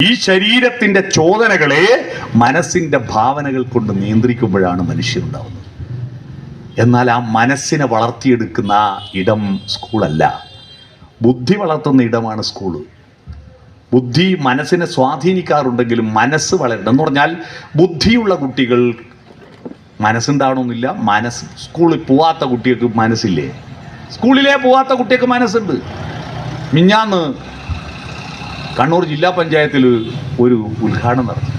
ഈ ശരീരത്തിന്റെ ചോദനകളെ മനസ്സിന്റെ ഭാവനകൾ കൊണ്ട് നിയന്ത്രിക്കുമ്പോഴാണ് മനുഷ്യരുണ്ടാവുന്നത്. എന്നാൽ ആ മനസ്സിനെ വളർത്തിയെടുക്കുന്ന ഇടം സ്കൂളല്ല, ബുദ്ധി വളർത്തുന്ന ഇടമാണ് സ്കൂള്. ബുദ്ധി മനസ്സിനെ സ്വാധീനിക്കാറുണ്ടെങ്കിലും മനസ്സ് വളരണം എന്ന് പറഞ്ഞാൽ ബുദ്ധിയുള്ള കുട്ടികൾ മനസ്സുണ്ടാവണമെന്നില്ല. സ്കൂളിൽ പോവാത്ത കുട്ടികൾക്ക് മനസ്സില്ലേ? സ്കൂളിലേ പോവാത്ത കുട്ടികൾക്ക് മനസ്സുണ്ട്. മിഞ്ഞാന്ന് കണ്ണൂർ ജില്ലാ പഞ്ചായത്തിൽ ഒരു ഉദ്ഘാടനം നടത്തി.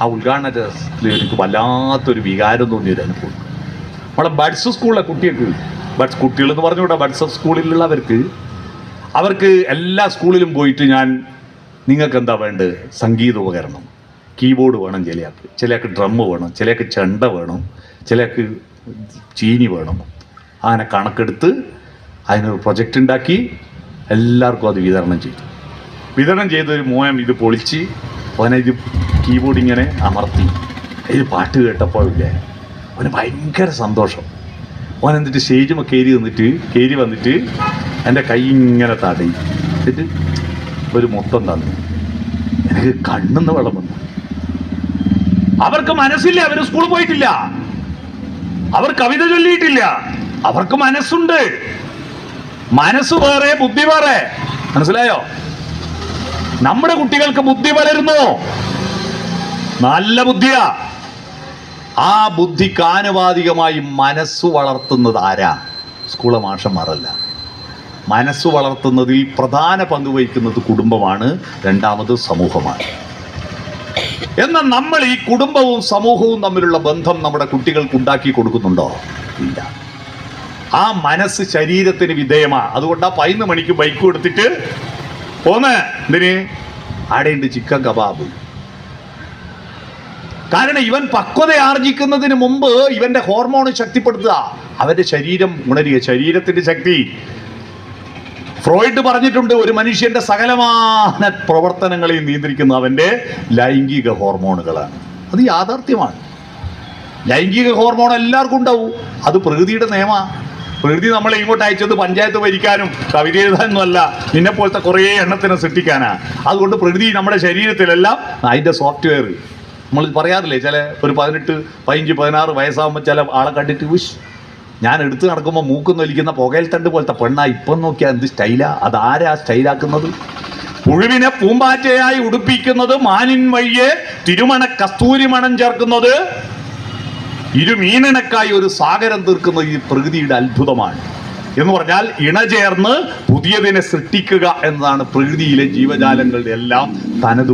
ആ ഉദ്ഘാടനത്തിൽ എനിക്ക് വല്ലാത്തൊരു വികാരം തോന്നിയൊരു അനുഭവം. നമ്മളെ ബഡ്സ് സ്കൂളിലെ കുട്ടികൾക്ക്, ബഡ്സ് കുട്ടികളെന്ന് പറഞ്ഞുകൂടാ, ബഡ്സ് അവർക്ക് എല്ലാ സ്കൂളിലും പോയിട്ട് ഞാൻ, നിങ്ങൾക്ക് എന്താ വേണ്ടത്? സംഗീത ഉപകരണം, കീബോർഡ് വേണം, ചിലയാൾക്ക് ഡ്രം വേണം, ചിലയാൾക്ക് ചെണ്ട വേണം, ചിലയാൾക്ക് ചീനി വേണം. അങ്ങനെ കണക്കെടുത്ത് അതിനൊരു പ്രൊജക്റ്റ് ഉണ്ടാക്കി എല്ലാവർക്കും അത് വിതരണം ചെയ്തൊരു മോയം ഇത് പൊളിച്ച് അവനെ ഇത് കീബോർഡ് ഇങ്ങനെ അമർത്തി ഇത് പാട്ട് കേട്ടപ്പോഴില്ലേ അവന് ഭയങ്കര സന്തോഷം. അവൻ എന്നിട്ട് സ്റ്റേജുമൊക്കെ കയറി വന്നിട്ട് എൻ്റെ കൈ ഇങ്ങനെ തടയി എന്നിട്ട് ഒരു മൊത്തം തന്നു. എനിക്ക് കണ്ണെന്ന് വെള്ളം വന്നു. അവർക്ക് മനസ്സില്ല, അവർ സ്കൂളിൽ പോയിട്ടില്ല, അവർ കവിത ചൊല്ലിയിട്ടില്ല, അവർക്ക് മനസ്സുണ്ട്. മനസ്സ് വേറെ, ബുദ്ധി വേറെ. മനസ്സിലായോ? നമ്മുടെ കുട്ടികൾക്ക് ബുദ്ധി വളരുന്നു, നല്ല ബുദ്ധിയാ. ആ ബുദ്ധിക്ക് ആനുപാതികമായി മനസ്സ് വളർത്തുന്നത് ആരാ? സ്കൂളെ മാഷന്മാരല്ല. മനസ്സ് വളർത്തുന്നതിൽ പ്രധാന പങ്ക് വഹിക്കുന്നത് കുടുംബമാണ്, രണ്ടാമത് സമൂഹമാണ്. എന്നാൽ നമ്മൾ ഈ കുടുംബവും സമൂഹവും തമ്മിലുള്ള ബന്ധം നമ്മുടെ കുട്ടികൾക്ക് ഉണ്ടാക്കി കൊടുക്കുന്നുണ്ടോ? ഇല്ല. ആ മനസ്സ് ശരീരത്തിന് വിധേയമാണ്. അതുകൊണ്ടാ 11 മണിക്ക് ബൈക്ക് എടുത്തിട്ട് പോന്ന്. എന്തിന്? ആടെയുണ്ട് ചിക്കൻ കബാബ്. കാരണം ഇവൻ പക്വത ആർജിക്കുന്നതിന് മുമ്പ് ഇവന്റെ ഹോർമോൺ ശക്തിപ്പെടുത്തുക, അവന്റെ ശരീരം ഉണരുക, ശരീരത്തിന്റെ ശക്തി. ഫ്രോയിഡ് പറഞ്ഞിട്ടുണ്ട്, ഒരു മനുഷ്യന്റെ സകലമാന പ്രവർത്തനങ്ങളെയും നിയന്ത്രിക്കുന്ന അവന്റെ ലൈംഗിക ഹോർമോണുകളാണ്. അത് യാഥാർത്ഥ്യമാണ്. ലൈംഗിക ഹോർമോൺ എല്ലാവർക്കും ഉണ്ടാവും. അത് പ്രകൃതിയുടെ നിയമമാണ്. പ്രകൃതി നമ്മളെ ഇങ്ങോട്ട് അയച്ചത് പഞ്ചായത്ത് ഭരിക്കാനും കവിത എഴുതാനൊന്നും അല്ല, നിന്നെ പോലത്തെ കുറേ എണ്ണത്തിനെ സൃഷ്ടിക്കാനാ. അതുകൊണ്ട് പ്രകൃതി നമ്മുടെ ശരീരത്തിലെല്ലാം അതിൻ്റെ സോഫ്റ്റ്വെയർ. നമ്മൾ പറയാറില്ലേ, ചില ഒരു 18, 15, 16 വയസ്സാകുമ്പോൾ ചില ആളെ കണ്ടിട്ട് ഞാൻ എടുത്ത് നടക്കുമ്പോൾ മൂക്കുന്നൊലിക്കുന്ന പുകയിൽ തണ്ട് പോലത്തെ പെണ്ണാ, ഇപ്പം നോക്കിയാൽ എന്ത് സ്റ്റൈലാ. അതാരാ സ്റ്റൈലാക്കുന്നത്? പുഴുവിനെ പൂമ്പാറ്റയായി ഉടുപ്പിക്കുന്നത്, മാനിൻ വഴിയെ തിരുമണ കസ്തൂരി മണം ചേർക്കുന്നത്, ഇരുമീനനക്കായി ഒരു സാഗരം തീർക്കുന്നത് ഈ പ്രകൃതിയുടെ അത്ഭുതമാണ്. എന്ന് പറഞ്ഞാൽ ഇണചേർന്ന് പുതിയതിനെ സൃഷ്ടിക്കുക എന്നതാണ് പ്രകൃതിയിലെ ജീവജാലങ്ങളുടെ എല്ലാം തനത്